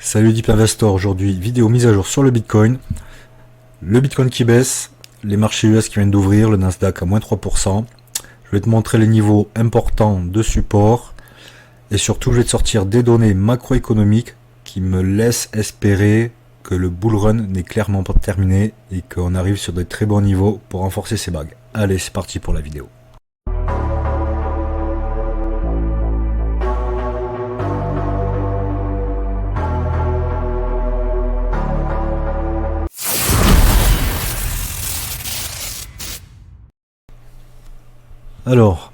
Salut Deep Investor, aujourd'hui vidéo mise à jour sur le Bitcoin. Le Bitcoin qui baisse, les marchés US qui viennent d'ouvrir, le Nasdaq à moins 3%. Je vais te montrer les niveaux importants de support et surtout je vais te sortir des données macroéconomiques qui me laissent espérer que le bull run n'est clairement pas terminé et qu'on arrive sur de très bons niveaux pour renforcer ces bagues. Allez, c'est parti pour la vidéo. Alors,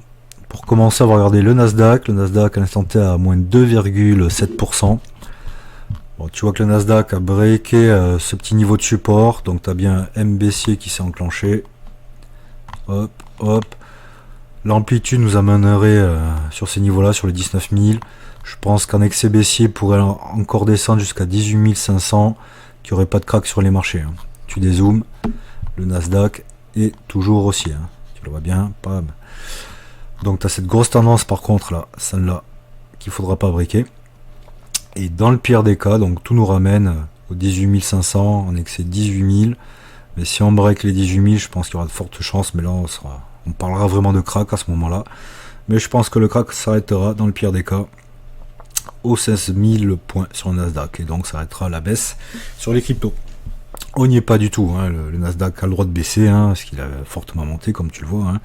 pour commencer, on va regarder le Nasdaq. Le Nasdaq à l'instant T à moins 2,7%. Bon, tu vois que le Nasdaq a breaké ce petit niveau de support. Donc tu as bien un M baissier qui s'est enclenché. Hop, hop. L'amplitude nous amènerait sur ces niveaux-là, sur les 19 000. Je pense qu'un excès baissier pourrait encore descendre jusqu'à 18 500, qu'il n'y aurait pas de crack sur les marchés. Hein. Tu dézoomes, le Nasdaq est toujours haussier. Hein. Tu le vois bien, pam. Donc tu as cette grosse tendance par contre là, celle-là, qu'il ne faudra pas briquer. Et dans le pire des cas, donc tout nous ramène aux 18 500, en excès 18 000. Mais si on break les 18 000, je pense qu'il y aura de fortes chances, mais là on parlera vraiment de crack à ce moment-là. Mais je pense que le crack s'arrêtera dans le pire des cas aux 16 000 points sur le Nasdaq. Et donc ça arrêtera la baisse sur les cryptos. On n'y est pas du tout, hein. Le Nasdaq a le droit de baisser, hein, parce qu'il a fortement monté comme tu le vois. Hein.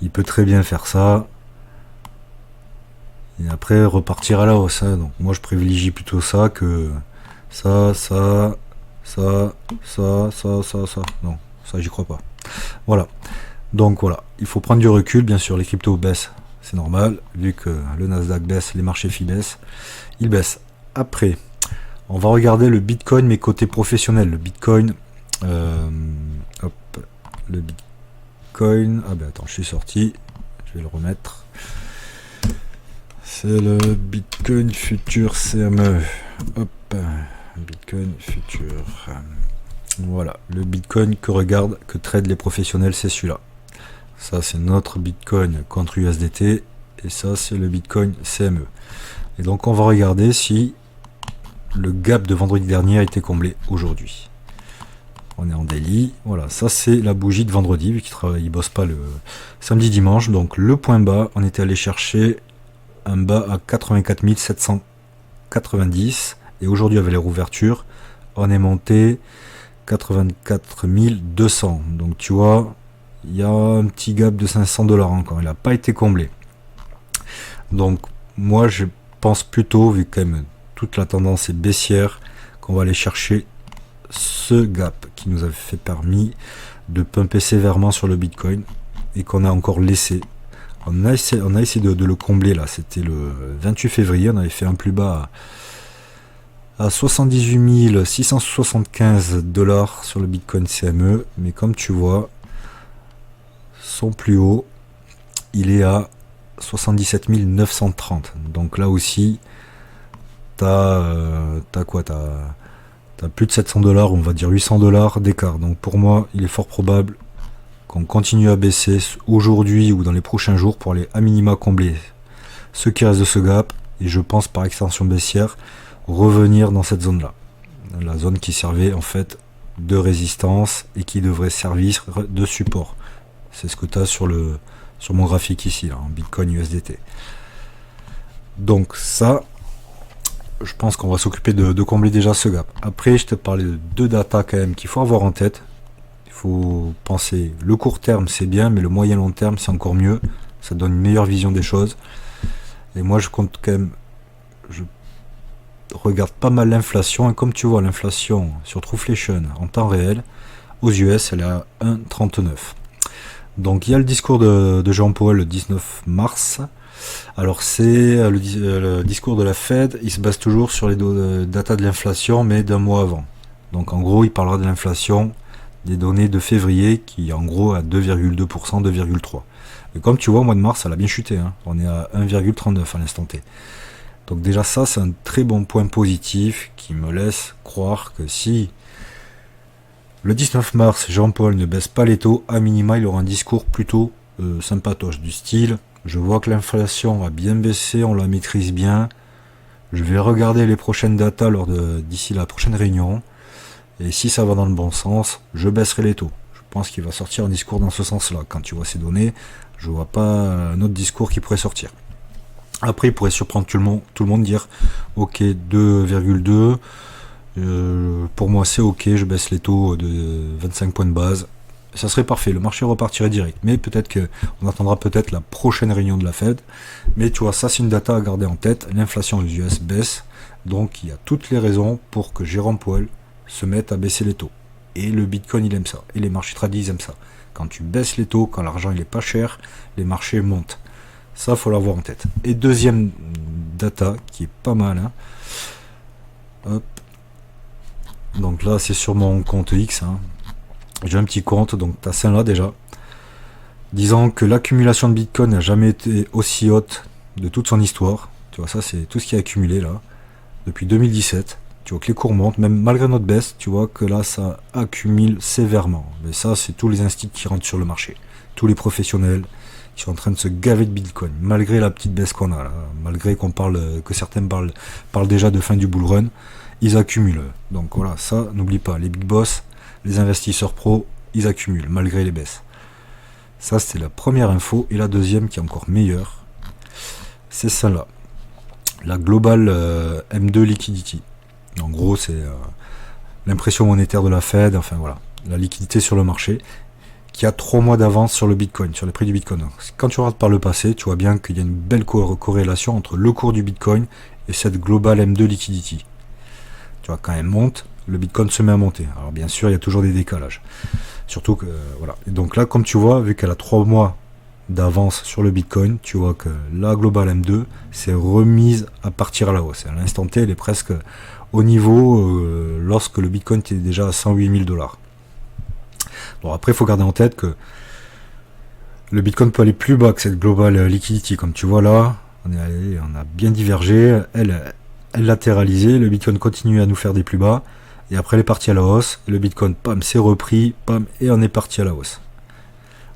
Il peut très bien faire ça. Et après repartir à la hausse. Hein. Donc moi je privilégie plutôt ça que ça. Non, ça j'y crois pas. Voilà. Donc voilà, il faut prendre du recul. Bien sûr, les cryptos baissent, c'est normal. Vu que le Nasdaq baisse, les marchés FI baissent. Ils baissent. Après, on va regarder le Bitcoin, mais côté professionnel. Le Bitcoin, hop, le Bitcoin. Ah ben attends, je suis sorti. Je vais le remettre. C'est le Bitcoin Future CME. Hop, Bitcoin Future. Voilà, le Bitcoin que trade les professionnels, c'est celui-là. Ça, c'est notre Bitcoin contre USDT. Et ça, c'est le Bitcoin CME. Et donc, on va regarder si le gap de vendredi dernier a été comblé aujourd'hui. On est en daily. Voilà, ça, c'est la bougie de vendredi, vu qu'il bosse pas le samedi, dimanche. Donc, le point bas, on était allé chercher un bas à 84 790. Et aujourd'hui, avec les rouvertures, on est monté 84 200. Donc, tu vois, il y a un petit gap de 500 $ encore. Il n'a pas été comblé. Donc, moi, je pense plutôt, vu que quand même toute la tendance est baissière, qu'on va aller chercher ce gap qui nous a fait permis de pumper sévèrement sur le Bitcoin et qu'on a encore laissé. On a essayé de le combler là. C'était le 28 février. On avait fait un plus bas à 78 675 $ sur le Bitcoin CME. Mais comme tu vois, son plus haut, il est à 77 930. Donc là aussi, t'as quoi? T'as plus de 700 $, on va dire 800 $ d'écart. Donc pour moi, il est fort probable qu'on continue à baisser aujourd'hui ou dans les prochains jours pour aller à minima combler ce qui reste de ce gap. Et je pense par extension baissière revenir dans cette zone-là. La zone qui servait en fait de résistance et qui devrait servir de support. C'est ce que tu as sur mon graphique ici, là, en Bitcoin USDT. Donc ça, je pense qu'on va s'occuper de combler déjà ce gap. Après, je te parlais de deux datas quand même qu'il faut avoir en tête. Il faut penser, le court terme c'est bien, mais le moyen long terme c'est encore mieux. Ça donne une meilleure vision des choses. Et moi je compte quand même, je regarde pas mal l'inflation. Et comme tu vois, l'inflation sur Trueflation en temps réel, aux US, elle est à 1,39. Donc il y a le discours de Jean-Paul le 19 mars. Alors c'est le discours de la Fed, il se base toujours sur les datas de l'inflation, mais d'un mois avant. Donc en gros, il parlera de l'inflation des données de février qui est en gros à 2,2%, 2,3%. Et comme tu vois, au mois de mars, elle a bien chuté. Hein. On est à 1,39 à l'instant T. Donc déjà ça, c'est un très bon point positif qui me laisse croire que si le 19 mars, Jean-Paul ne baisse pas les taux, à minima, il aura un discours plutôt sympatoche, du style, je vois que l'inflation a bien baissé, on la maîtrise bien, Je vais regarder les prochaines datas d'ici la prochaine réunion. Et si ça va dans le bon sens, je baisserai les taux. Je pense qu'il va sortir un discours dans ce sens-là. Quand tu vois ces données, je vois pas un autre discours qui pourrait sortir. Après, il pourrait surprendre tout le monde, dire ok, 2,2, pour moi c'est ok, je baisse les taux de 25 points de base. Ça serait parfait, le marché repartirait direct. Mais peut-être qu'on attendra peut-être la prochaine réunion de la Fed. Mais tu vois, ça c'est une data à garder en tête. L'inflation aux US baisse, donc il y a toutes les raisons pour que Jérôme Powell se mette à baisser les taux. Et le Bitcoin il aime ça, et les marchés tradis aiment ça. Quand tu baisses les taux, quand l'argent il est pas cher, les marchés montent. Ça faut l'avoir en tête. Et deuxième data qui est pas mal, hein. Hop. Donc là c'est sur mon compte X, hein. J'ai un petit compte, donc tu as celle-là déjà, disant que l'accumulation de Bitcoin n'a jamais été aussi haute de toute son histoire. Tu vois, ça c'est tout ce qui est accumulé là, depuis 2017. Tu vois que les cours montent, même malgré notre baisse, tu vois que là ça accumule sévèrement. Mais ça c'est tous les instituts qui rentrent sur le marché, tous les professionnels qui sont en train de se gaver de Bitcoin, malgré la petite baisse qu'on a là, malgré que certains parlent déjà de fin du bull run, ils accumulent. Donc voilà, ça n'oublie pas, les big boss, les investisseurs pros, ils accumulent malgré les baisses. Ça c'était la première info. Et la deuxième qui est encore meilleure, c'est celle-là, la Global M2 Liquidity. En gros c'est l'impression monétaire de la Fed, enfin voilà, la liquidité sur le marché, qui a 3 mois d'avance sur le Bitcoin, sur les prix du Bitcoin. Quand tu regardes par le passé, tu vois bien qu'il y a une belle corrélation entre le cours du Bitcoin et cette Global M2 Liquidity. Tu vois, quand elle monte, le Bitcoin se met à monter. Alors bien sûr, il y a toujours des décalages. Surtout que, voilà. Et donc là, comme tu vois, vu qu'elle a 3 mois d'avance sur le Bitcoin, tu vois que la Global M2 s'est remise à partir à la hausse. À l'instant T, elle est presque au niveau lorsque le Bitcoin était déjà à 108 000 $. Bon, après, il faut garder en tête que le Bitcoin peut aller plus bas que cette Global Liquidity. Comme tu vois là, on a bien divergé. Elle latéralisé, le Bitcoin continue à nous faire des plus bas. Et après, elle est partie à la hausse. Le Bitcoin, pam, s'est repris, pam, et on est parti à la hausse.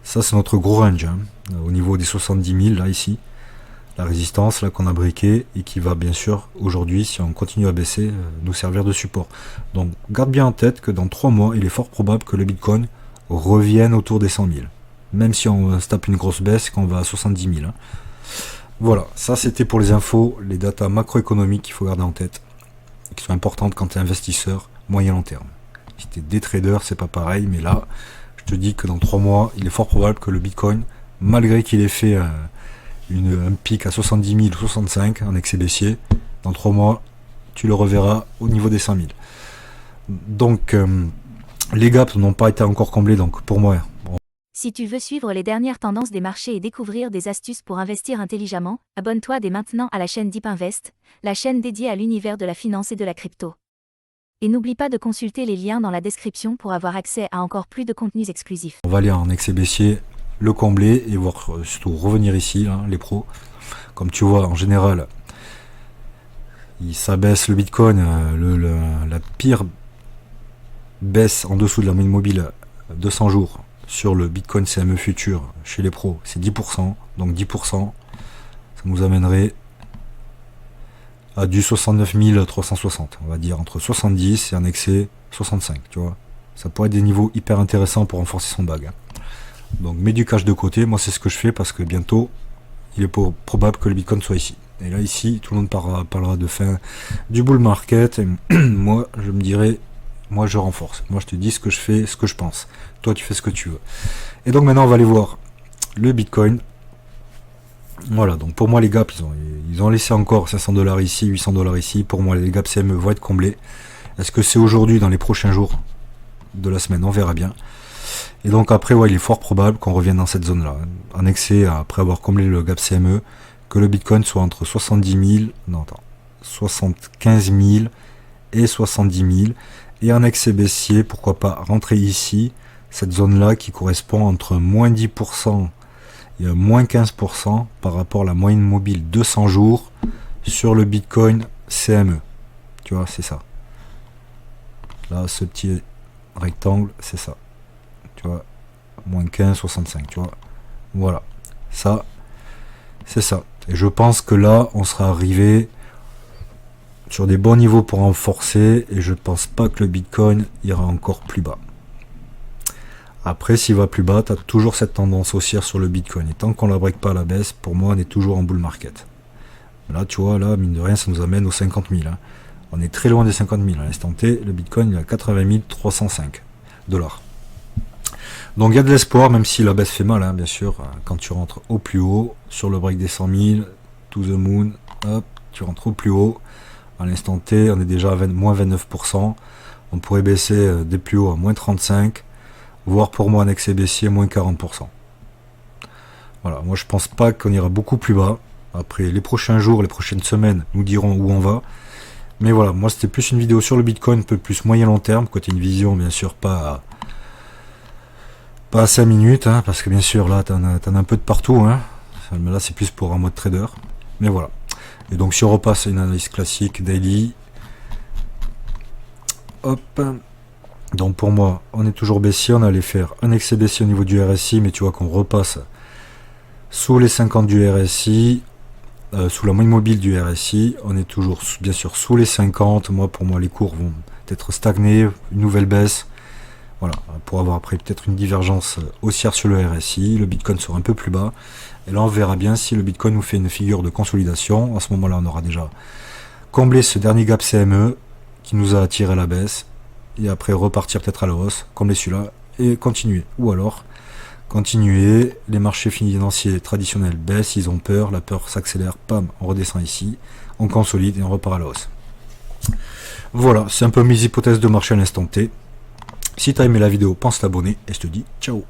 Ça, c'est notre gros range, hein, au niveau des 70 000, là, ici. La résistance, là, qu'on a briqué, et qui va, bien sûr, aujourd'hui, si on continue à baisser, nous servir de support. Donc, garde bien en tête que dans 3 mois, il est fort probable que le Bitcoin revienne autour des 100 000. Même si on se tape une grosse baisse, qu'on va à 70 000. Hein. Voilà, ça, c'était pour les infos, les datas macroéconomiques qu'il faut garder en tête, qui sont importantes quand tu es investisseur moyen-long terme. Si tu es des traders, c'est pas pareil, mais là, je te dis que dans 3 mois, il est fort probable que le Bitcoin, malgré qu'il ait fait un pic à 70 000 ou 65 en excès baissier, dans 3 mois, tu le reverras au niveau des 100 000. Donc, les gaps n'ont pas été encore comblés, donc pour moi... Bon. Si tu veux suivre les dernières tendances des marchés et découvrir des astuces pour investir intelligemment, abonne-toi dès maintenant à la chaîne Deep Invest, la chaîne dédiée à l'univers de la finance et de la crypto. Et n'oublie pas de consulter les liens dans la description pour avoir accès à encore plus de contenus exclusifs. On va aller en excès baissier, le combler et voir surtout revenir ici, hein, les pros. Comme tu vois, en général, ça baisse le Bitcoin, la pire baisse en dessous de la moyenne mobile 200 jours sur le Bitcoin CME futur chez les pros, c'est 10%. Donc 10%, ça nous amènerait à du 69 360, on va dire entre 70 et un excès 65, tu vois. Ça pourrait être des niveaux hyper intéressants pour renforcer son bag. Donc mets du cash de côté, moi c'est ce que je fais parce que bientôt il est probable que le Bitcoin soit ici. Et là ici, tout le monde parlera de fin du bull market, et moi je me dirais, moi je renforce, moi je te dis ce que je fais, ce que je pense. Toi tu fais ce que tu veux. Et donc maintenant on va aller voir le Bitcoin. Voilà, donc pour moi les gaps, ils ont laissé encore 500 $ ici, 800 $ ici. Pour moi les gaps CME vont être comblés. Est-ce que c'est aujourd'hui, dans les prochains jours de la semaine? On verra bien. Et donc après, ouais, il est fort probable qu'on revienne dans cette zone-là. En excès, après avoir comblé le gap CME, que le Bitcoin soit entre 75 000 et 70 000. Et en excès baissier, pourquoi pas rentrer ici, cette zone-là qui correspond entre moins 10% et moins 15% par rapport à la moyenne mobile 200 jours sur le Bitcoin CME. Tu vois, c'est ça. Là, ce petit rectangle, c'est ça. Tu vois, moins 15, 65, tu vois. Voilà. Ça, c'est ça. Et je pense que là, on sera arrivé sur des bons niveaux pour renforcer, et je pense pas que le Bitcoin ira encore plus bas. Après, s'il va plus bas, tu as toujours cette tendance haussière sur le Bitcoin. Et tant qu'on la break pas à la baisse, pour moi, on est toujours en bull market. Là, tu vois, là, mine de rien, ça nous amène aux 50 000. Hein. On est très loin des 50 000. À l'instant T, le Bitcoin il est à 80 305 $. Donc il y a de l'espoir, même si la baisse fait mal, hein, bien sûr. Quand tu rentres au plus haut, sur le break des 100 000, to the moon, hop, tu rentres au plus haut. À l'instant T, on est déjà à moins 29%. On pourrait baisser des plus hauts à moins 35%. Voire pour moi un excès baissier moins 40%. Voilà, moi je pense pas qu'on ira beaucoup plus bas. Après les prochains jours, les prochaines semaines nous diront où on va. Mais voilà, moi c'était plus une vidéo sur le Bitcoin, un peu plus moyen long terme, côté une vision bien sûr pas à 5 minutes, hein, parce que bien sûr là t'en as un peu de partout, hein. Mais là c'est plus pour un mode trader. Mais voilà. Et donc si on repasse à une analyse classique, daily, hop. Donc pour moi, on est toujours baissier, on allait faire un excès baissier au niveau du RSI, mais tu vois qu'on repasse sous les 50 du RSI, sous la moyenne mobile du RSI, on est toujours bien sûr sous les 50. Moi, pour moi, les cours vont être stagnés, une nouvelle baisse, voilà, pour avoir après peut-être une divergence haussière sur le RSI, le Bitcoin sera un peu plus bas, et là on verra bien si le Bitcoin nous fait une figure de consolidation. À ce moment-là, on aura déjà comblé ce dernier gap CME qui nous a attiré à la baisse, et après repartir peut-être à la hausse, comme celui-là, et continuer. Ou alors, continuer, les marchés financiers traditionnels baissent, ils ont peur, la peur s'accélère, pam, on redescend ici, on consolide et on repart à la hausse. Voilà, c'est un peu mes hypothèses de marché à l'instant T. Si tu as aimé la vidéo, pense t'abonner, et je te dis ciao.